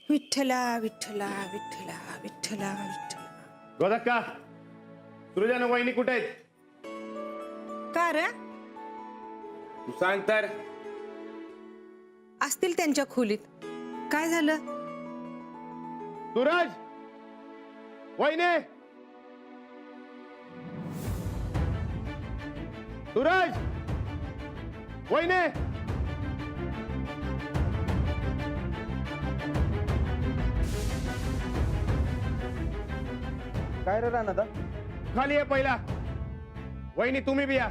विठ्ठला विठ्ठला विठ्ठला विठ्ठला विठ्ठला. गोदक्का, सुरजान वहिनी कुठे आहेत? का रे? तू सांग तर. असतील त्यांच्या खोलीत. काय झालं? सूरज, वहिनी, सूरज, वहिनी. काय रे राणा दा? खाली आहे पहिला. वहिनी तुम्ही बी या.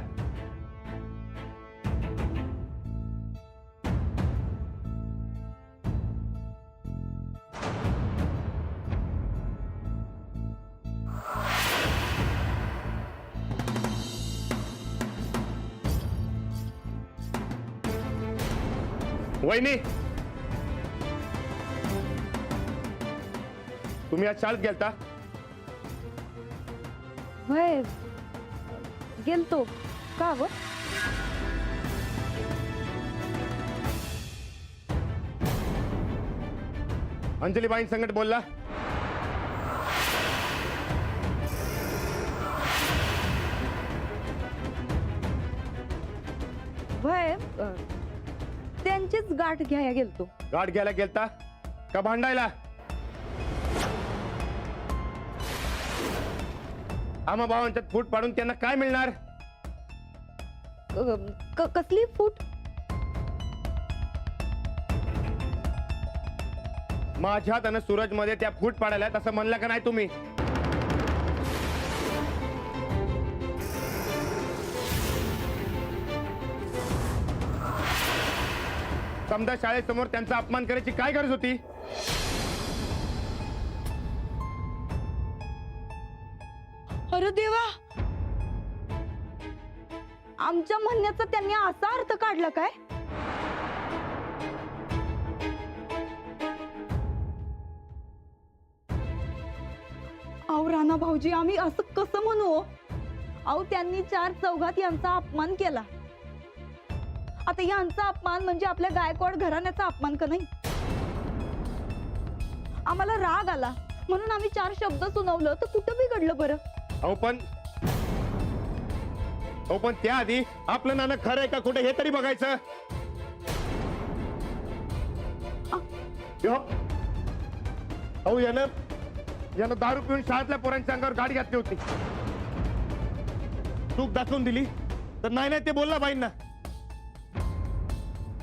वहिनी, तुम्ही आज शाळेत गेलता? होय, गेलतो. का ग? अंजलीबाईं संकट बोलला? होय, त्यांचीच गाठ घ्यायला गेलतो. गाठ घ्यायला गेलता का भांडायला? आम्हा भावांच्यात फूट पाडून त्यांना काय मिळणार? कसली फूट? माझ्यात आणि सूरज मध्ये त्या फूट पाडायला तसं म्हणलं का नाही तुम्ही? समजा शाळेसमोर त्यांचा अपमान करायची काय गरज होती? अरे देवा, आमच्या म्हणण्याचा त्यांनी असा अर्थ काढला काय? अहो राणा भाऊजी, आम्ही असं कसं म्हणू? अहो त्यांनी चार चौघात यांचा अपमान केला. आता यांचा अपमान म्हणजे आपल्या गायकवाड घराण्याचा अपमान का नाही? आम्हाला राग आला म्हणून आम्ही चार शब्द सुनावलं तर कुठं बिघडलं बरं? पण त्याआधी आपलं नाणं खरं आहे का कुठे हे तरी बघायचं. अहो यानं दारू पिऊन शाळेतल्या पोरांच्या अंगावर गाडी घातली होती. चूक दाखवून दिली तर नाही ते बोलला बाईंना.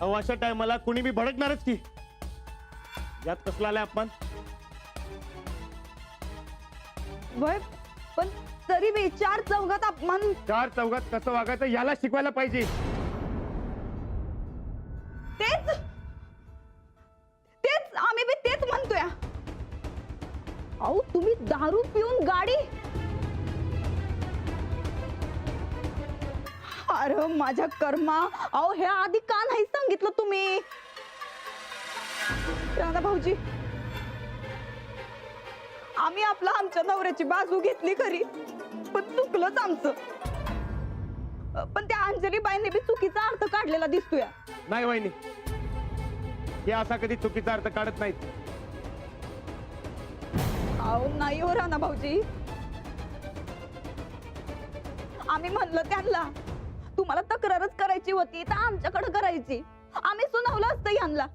अहो अशा टायमाला कुणी बी भडकणारच की. यात कसला आलाय अपमान? वय पण तरी बी चार चौघात अपमान. चार चौघात कसं वागायचं याला शिकवायला पाहिजे. तेच तेच आम्ही बी तेच म्हणतोय. अहो तुम्ही दारू पिऊन गाडी. अरे माझ्या कर्मा, अहो हे आधी का नाही सांगितलं तुम्ही? राणा भाऊजी, आम्ही आमच्या नवऱ्याची बाजू घेतली खरी, पण चुकलंच आमचं. पण त्या अंजलीबाईंनी बी चुकीचा अर्थ काढलेला दिसतोय. नाही वहिनी, हे असा कधी चुकीचा अर्थ काढत नाहीत. अहो नाही हो राणा भाऊजी, आम्ही म्हणलं त्यांना तुम्हाला तक्रारच करायची होती तर आमच्याकडे करायची. आम्ही सुनावलं असतं यांना.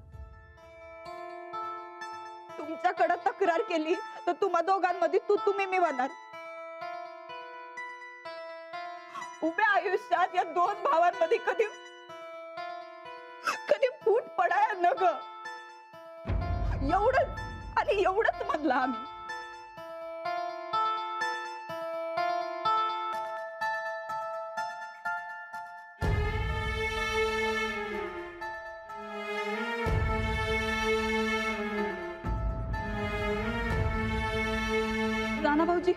तुमच्याकडे तक्रार केली तर तुम्हा दोघांमध्ये तुम्ही मी होणार. उभ्या आयुष्यात या दोन भावांमध्ये कधी कधी फूट पडाय न ग. एवढंच आणि एवढंच म्हणलं आम्ही. राणा भाऊजी,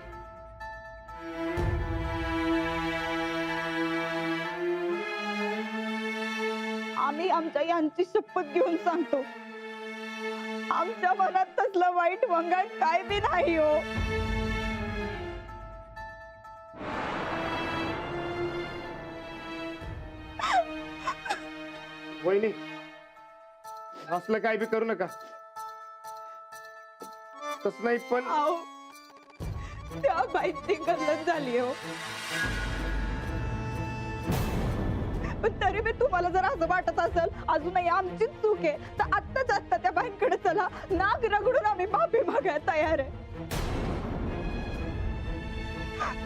आम्ही आमच्या यांची शपथ घेऊन सांगतो, आमच्या मनात तसलं वाईट वंगाळ काय बी नाही हो. वहिनी असलं काय बी करू नका. तसं नाही पण अहो त्या बाईची गल्लत झाली हो. पण तरी मी तुम्हाला जर असं वाटत असेल अजूनही आमचीच चूक आहे तर आत्ता त्या बाईंकडे चला, नाक रगडून आम्ही माफी मागायला तयार आहे.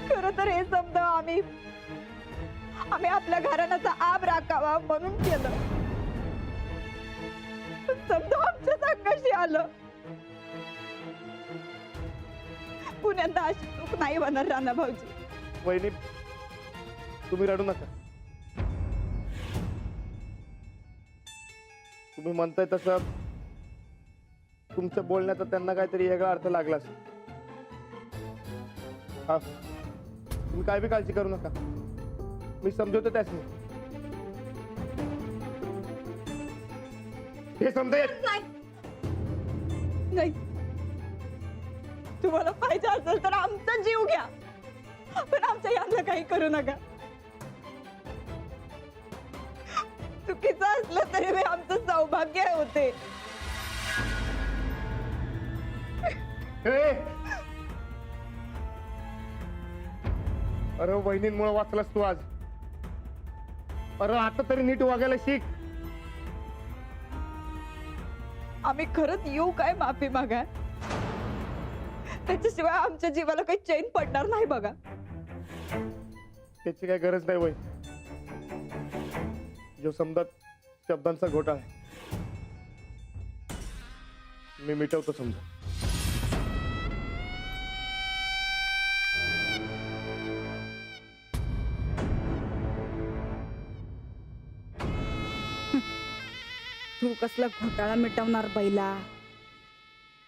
खरं तर हे समजा आम्ही आपल्या घराण्याचा आब राखावा म्हणून केलं. समजा आमच्या संघाशी आलं. पुण्यांदा अशी चूक नाही होणार राणा भाऊजी. वहिनी तुम्ही रडू नका. तुम्ही म्हणताय तसं तुमच्या बोलण्याचा त्यांना काहीतरी वेगळा अर्थ लागला असेल. हा, तुम्ही काय बी काळजी करू नका, मी समजवतो त्याच हे समजेल. नाही, तुम्हाला पाहिजे असेल तर आमचा जीव घ्या, पण आमच्या यांना काही करू नका. चुकीचं असलं तरी मी आमचं सौभाग्य होते. अरे वहिनींमुळे वाचलास तू आज. अरे आता तरी नीट वागायला शिक. आम्ही खरंच येऊ काय माफी मागा? त्याच्याशिवाय आमच्या जीवाला काही चैन पडणार नाही बघा. त्याची काही गरज नाही वहिनी. जो समजा शब्दांचा घोटाळा आहे मी मिटवतो समजा. तू कसला घोटाळा मिटवणार बैला?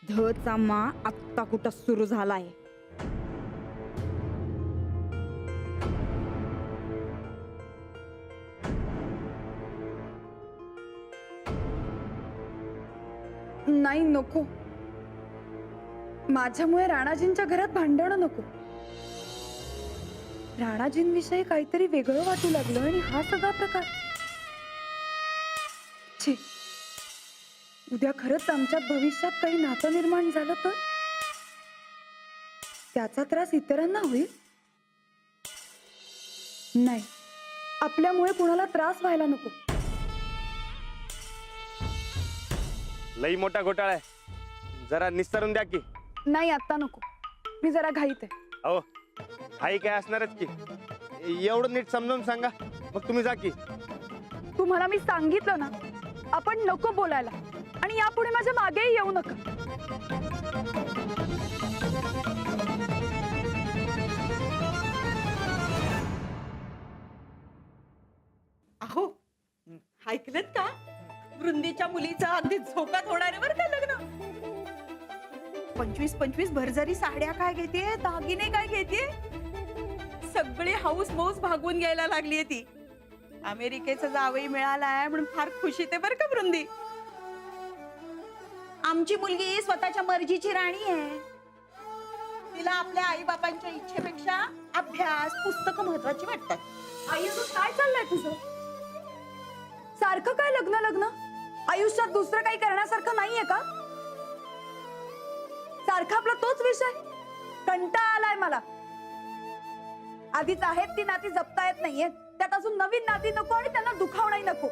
धचा मा आत्ता कुठं सुरू झालाय. नाही नको. माझ्यामुळे राणाजींच्या घरात भांडणं नको. राणाजींविषयी काहीतरी वेगळं वाटू लागलं आणि हा सगळा प्रकार. छी, उद्या खरंच आमच्या भविष्यात काही नातं निर्माण झालं तर त्याचा त्रास इतरांना होईल. नाही, आपल्यामुळे कुणाला त्रास व्हायला नको. लई मोठा घोटाळा आहे, जरा निस्तरून द्या की. नाही, आता नको. मी जरा घाईत आहे. अहो आई काय असणारच की. एवढं नीट समजावून सांगा मग तुम्ही जा की. तुम्हाला मी सांगितलं ना, आपण नको बोलायला आणि यापुढे माझ्या मागेही येऊ नका. अहो ऐकलत का? वृंदीच्या मुलीचा अगदी झोकात होणार आहे बरं का लग्न. 25 भरजरी साड्या काय घेते, दागिने काय घेते, सगळे हाऊस मौस भागवून घ्यायला लागलीये ती. अमेरिकेचा जावई मिळालाय म्हणून फार खुशीत आहे बरं का वृंदी. आमची मुलगी स्वतःच्या मर्जीची राणी आहे. तिला आपल्या आई बाबांच्या इच्छेपेक्षा अभ्यास पुस्तकं महत्वाची वाटतात. आई, काय चाललंय तुझं? सारखं काय लग्न लग्न? आयुष्यात दुसरं काही करण्यासारखं नाहीये का? सारखा आपला तोच विषय. कंटाळा आलाय मला. आधीच आहेत ती नाती जपता येत नाहीये, त्यात अजून नवीन नाती नको आणि त्यांना दुखावणंही नको.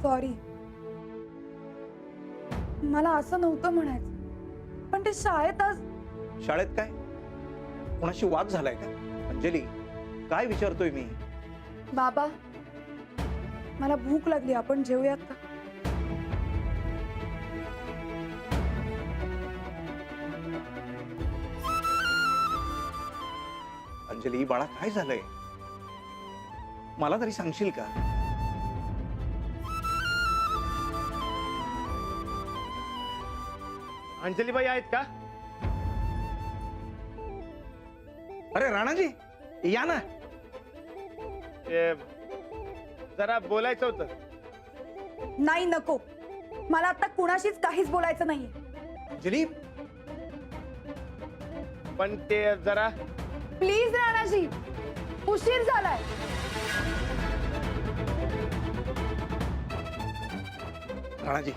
सॉरी, मला असं नव्हतं म्हणायचं, पण ते शाळेत आज. शाळेत काय? कोणाशी वाद झालाय का? अंजली, काय विचारतोय मी? बाबा, मला भूक लागली, आपण जेवूयात का? अंजली बाळा, काय झालंय? मला तरी सांगशील का? अंजलीबाई आहेत का? अरे राणाजी, या ना. जरा बोलायचं होतं. नाही, नको. मला आता कुणाशीच काहीच बोलायचं नाहीये. अंजली, पण ते जरा. प्लीज राणाजी, उशीर झालाय. राणाजी,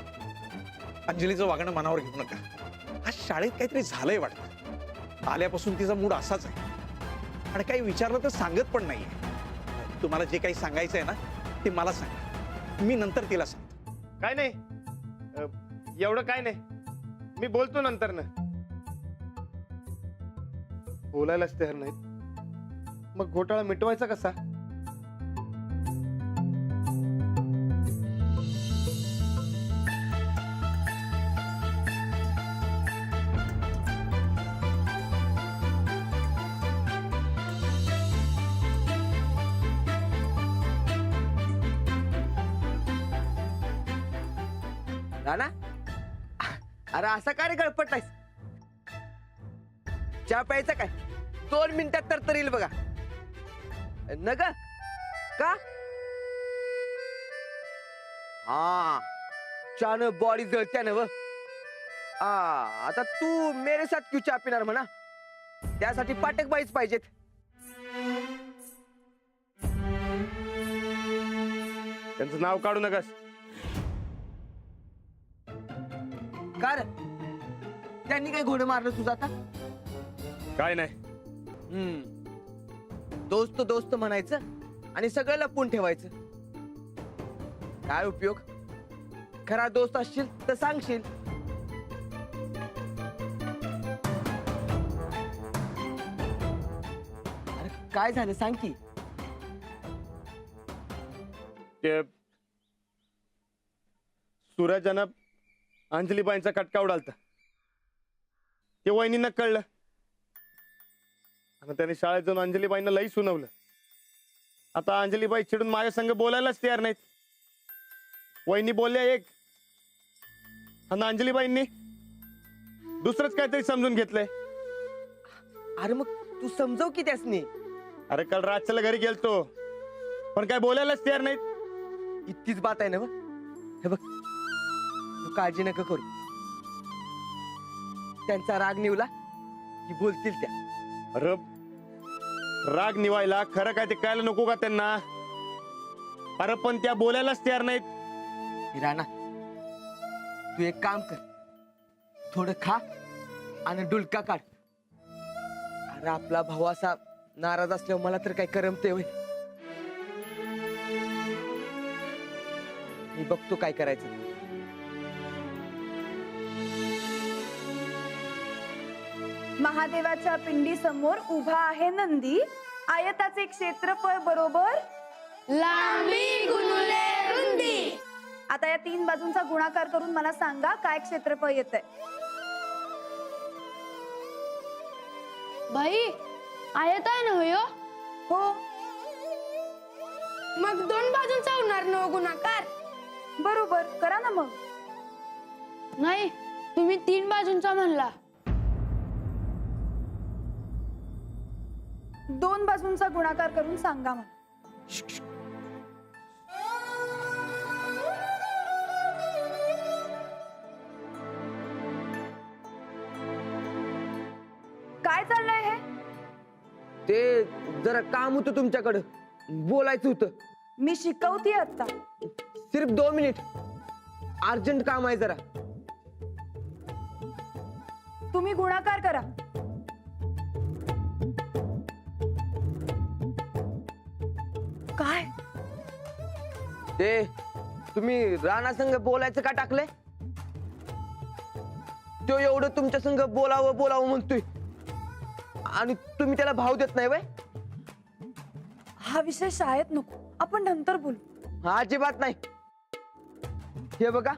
अंजलीचं वागणं मनावर घेऊ नका. आज शाळेत काहीतरी झालंय वाटतं. आल्यापासून तिचा मूड असाच आहे आणि काही विचारलं तर सांगत पण नाहीये. तुम्हाला जे काही सांगायचं आहे ना ते मला सांगा, मी नंतर तिला सांगतो. काय नाही, एवढं काय नाही, मी बोलतो नंतर ना. बोलायलाच तयार नाहीत, मग घोटाळा मिटवायचा कसा? राणा, अरे असा काय रे गळपटलायस? चहा प्यायचा काय? 2 मिनिटात तर येईल बघा. न ग का? हा, चान बॉडी जळत्या ना व. आता तू मेरे साथ क्यों चहा पिणार म्हणा? त्यासाठी पाटक बाईच पाहिजेत. त्यांचं नाव काढू नकास. का रे? त्यांनी काय घोडे मारलं तुझं आता? काय नाही, दोस्त दोस्त म्हणायचं आणि सगळं लपवून ठेवायचं. काय उपयोग? खरा दोस्त असशील तर सांगशील. अरे काय झालं सांग की. ते सूरजानं अंजलीबाईंचा कटका उडालता. ते वहिनींना कळलं आणि त्यांनी शाळेत जाऊन अंजलीबाईंना लई सुनावलं. आता अंजलीबाई चिडून माझ्या संग बोलायलाच तयार नाहीत. वहिनी बोलल्या एक आणि अंजलीबाईंनी दुसरंच काहीतरी समजून घेतलंय. अरे मग तू समजव की त्यासनी. अरे काल रातच्याला घरी गेलतो पण काय बोलायलाच तयार नाहीत. इतकीच बात आहे ना व? हे बघ, तू काळजी नका करू. त्यांचा राग निवला की बोलतील त्या. अरे राग निवायला खरं काय ते कळायला नको का त्यांना? अरे पण त्या बोलायलाच तयार नाहीत. राणा, तू एक काम कर, थोडं खा आणि डुलका काढ. अरे आपला भाऊ असा नाराज असल्यावर मला तर काय करमते होय. मी बघतो काय करायचं. महादेवाच्या पिंडी समोर उभा आहे नंदी. आयताचे क्षेत्रफळ बरोबर लांबी गुणुले रुंदी. आता या 3 बाजूंचा गुणाकार करून मला सांगा काय क्षेत्रफळ येतंय. बाई, आयत आहे ना हो? हो, मग 2 बाजूंचा होणार ना गुणाकार? बरोबर, करा ना मग. नाही, तुम्ही 3 बाजूंचा म्हणला. 2 बाजूंचा गुणाकार करून सांगा मला. काय चाललंय हे? ते जरा काम होतं तुमच्याकडं, बोलायचं होतं. मी शिकवते आता. सिर्फ 2 मिनिट, अर्जंट काम आहे जरा. तुम्ही गुणाकार करा. काय? ते तुम्ही राणा संघ बोलायचं का टाकलंय? तो एवढं तुमच्या संघ बोलावं बोलावं म्हणतोय आणि तुम्ही त्याला भाव देत नाही वय? हा विषय शाळेत नको, आपण नंतर बोलू. हा अजिबात नाही. हे बघा,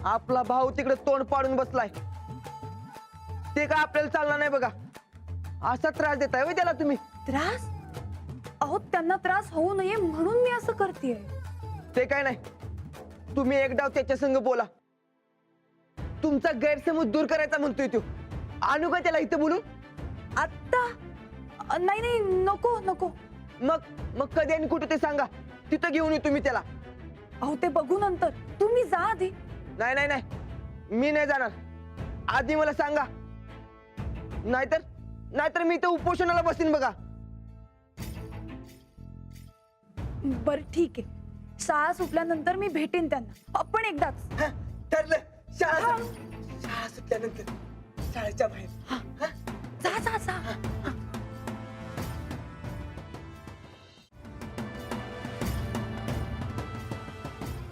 आपला भाऊ तिकडे तोंड पाडून बसलाय. ते का आपल्याला चालणार नाही बघा. असा त्रास देताय वय त्याला तुम्ही? त्रास? अहो, त्यांना त्रास होऊ नये म्हणून मी असं करतेय. ते काय नाही, तुम्ही एक डाव त्याच्या संग बोला. तुमचा गैरसमज दूर करायचा म्हणतोय तो. आणू का त्याला इथं बोलून? आता नाही नाही, नको नको. मग कधी आणि कुठे ते सांगा, तिथं घेऊन येऊ तुम्ही त्याला. अहो, ते बघू नंतर. तुम्ही जा आधी. नाही नाही नाही, मी नाही जाणार. आधी मला सांगा, नाहीतर मी इथं उपोषणाला बसीन बघा. बर ठीक आहे, शाळा सुटल्यानंतर मी भेटेन त्यांना, पण एकदाच. ठरलं. शाळा शाळा सुटल्यानंतर शाळेच्या बाहेर. जा जा जा.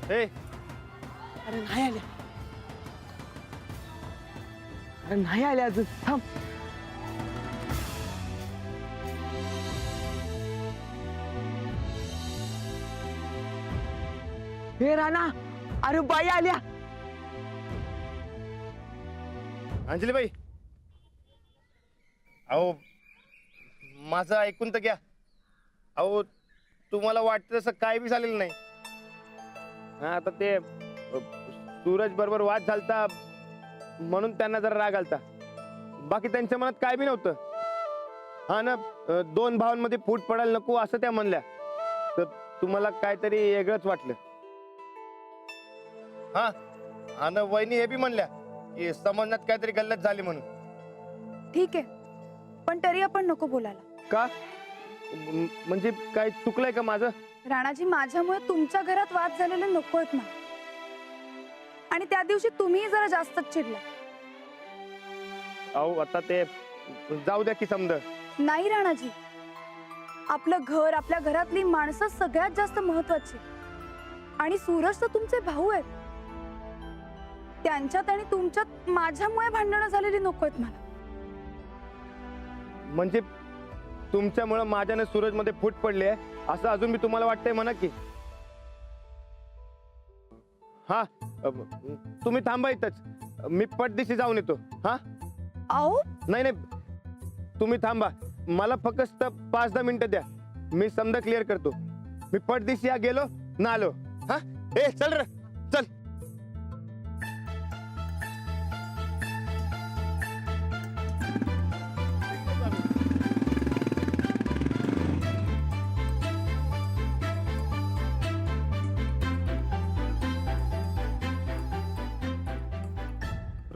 ए अरे नाही आल्या. अरे नाही आल्या अजून. थांब. हे राणा, अरे बाई आल्या. अंजलीबाई, अहो माझं ऐकून तर घ्या. अहो तुम्हाला वाटतं तसं काय बी झालेलं नाही. हा आता ते सूरज बरोबर वाद झालता म्हणून त्यांना जरा राग आलता. बाकी त्यांच्या मनात काय बी नव्हतं. हा ना, दोन भावांमध्ये फूट पडायला नको असं त्या म्हणल्या. तर तुम्हाला काहीतरी वेगळंच वाटलं. हा आणि वहिनी हे बी म्हणल्या की समजण्यात काहीतरी गल्लत झाली म्हणून. ठीक आहे, पण तरी आपण नको बोलायला. का म्हणजे काय चुकलंय का माझं? राणाजी, माझ्यामुळे तुमच्या घरात वाद झालेले नको आहेत ना. आणि त्या दिवशी तुम्ही जरा जास्तच चिडला. अहो आता ते जाऊ द्या की समज. नाही राणाजी, आपलं घर, आपल्या घरातली माणसं सगळ्यात जास्त महत्वाची. आणि सूरज तर तुमचे भाऊ आहेत. त्यांच्यात आणि तुमच्यात माझ्यामुळे भांडणं झालेली नको आहेत मला. म्हणजे तुमच्यामुळं माझ्याने सूरज मध्ये फूट पडली आहे असं अजून मी तुम्हाला वाटतंय म्हणा की. हा तुम्ही थांबा इथंच, मी पटदिशी जाऊन येतो. हा आओ, नाही नाही, तुम्ही थांबा. मला फक्त 5-10 मिनिटं द्या, मी समजा क्लिअर करतो. मी पटदिशी गेलो ना आलो. हा ए चल रे चल.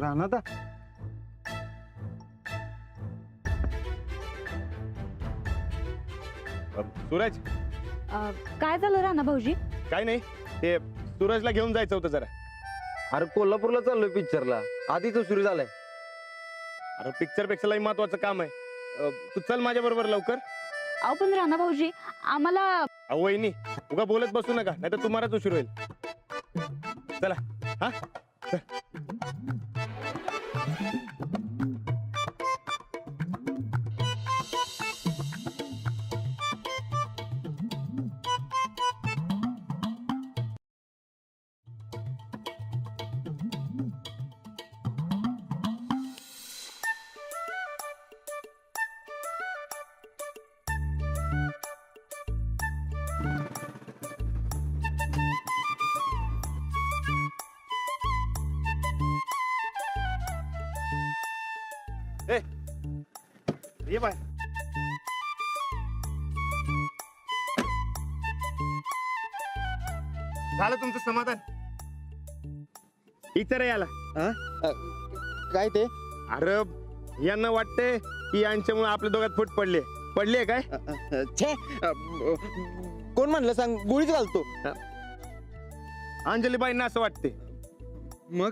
राणादा, सूरज, काय झालं राणा भाऊजी? काय नाही, ते सूरजला घेऊन जायचं होतं जरा. अरे कोल्हापूरला चाललोय पिक्चरला, आधीच सुरू झालाय. अरे पिक्चर पेक्षा लई महत्वाचं काम आहे. तू चल माझ्या बरोबर लवकर. अहो पण राणा भाऊजी, आम्हाला अहो वहिनी, उगा बोलत बसू नका, नाही तर तुम्हालाच उशीर होईल. चला. हा ये बाय. झालं तुमचं समाधान? इतर याला काय ते? अरे यांना वाटते की यांच्यामुळे आपल्या दोघात फूट पडली आहे काय? छे, कोण म्हणलं सांग, गुळीच घालतो. अंजलीबाईंना असं वाटते. मग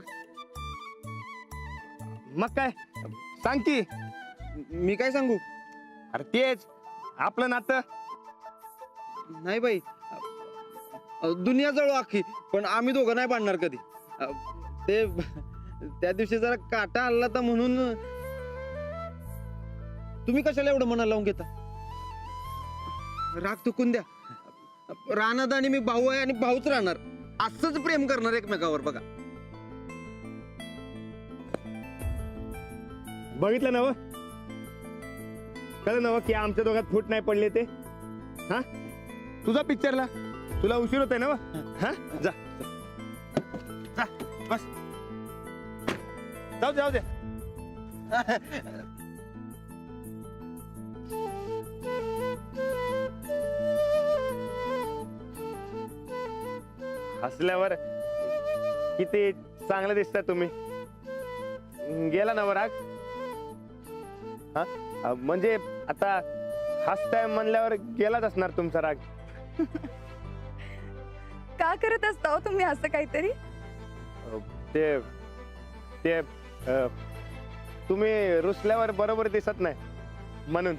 काय सांग की. मी काय सांगू? अरे तेच आपलं नातं. नाही बाई, दुनिया जळू अख्खी, पण आम्ही दोघं नाही बांधणार कधी. ते त्या दिवशी जरा काटा आला तर म्हणून. तुम्ही कशाला एवढं मनाला लावून घेता? राग चुकून द्या. रानात आणि मी भाऊ आहे आणि भाऊच राहणार. असंच प्रेम करणार एकमेकावर. बघा, बघितलं नव, कळलं नव की आमच्या दोघात फूट नाही पडले ते. हा तुझा पिक्चरला तुला उशीर होतोय ना? हा जा जा, बस जाऊ दे. हसल्यावर किती चांगलं दिसता तुम्ही. गेला ना राग? हा म्हणजे आता हसताय म्हणल्यावर गेलाच असणार तुमचा राग. का करत असता हो तुम्ही असं काहीतरी? ते ते तुम्ही रुसल्यावर बरोबर दिसत नाही म्हणून.